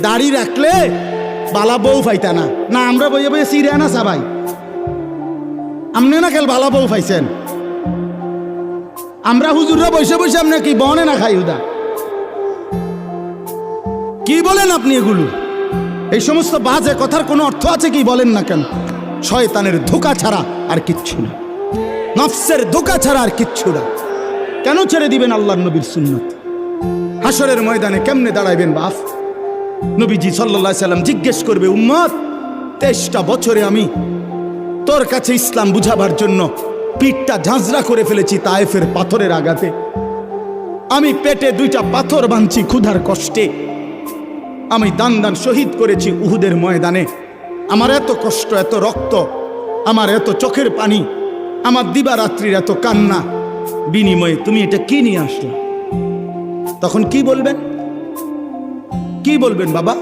দাড়ি রাখলে বালা বউ পাইতা না। না আমরা বইয়ে বইয়ে সিরিয়া না সবাই, আমনে না খেল বালা বউ পাইছেন। আমরা হুজুররা বসে বসে আপনি কি বনে না খাই হুদা? কি বলেন আপনি এগুলো? এই সমস্ত বাজে কথার কোনো অর্থ আছে কি বলেন না কেন? শয়তানের ধোঁকা ছাড়া আর কিচ্ছু না, নফসের ধোঁকা ছাড়া আর কিচ্ছু না। কেন ছেড়ে দিবেন আল্লাহর নবীর সুন্নাত? হাসরের ময়দানে কেমনে দাঁড়াইবেন বাপ? নবীজি সাল্লাল্লাহু আলাইহি সাল্লাম জিজ্ঞেস করবে, উম্মত 23টা বছরে আমি তোর কাছে ইসলাম বুঝাবার জন্য পিঠটা ঝাঁঝরা করে ফেলেছি তায়েফের পাথরের আঘাতে। আমি পেটে 2টা পাথর বাঁধছি ক্ষুধার কষ্টে। আমি দান দান শহীদ করেছি উহুদের ময়দানে। আমার এত কষ্ট, এত রক্ত, আমার এত চোখের পানি, আমার দিবারাত্রির এত কান্না, বিনিময়ে তুমি এটা কি নিয়ে আসলে? তখন কি বলবেন? কি বলবেন বাবা?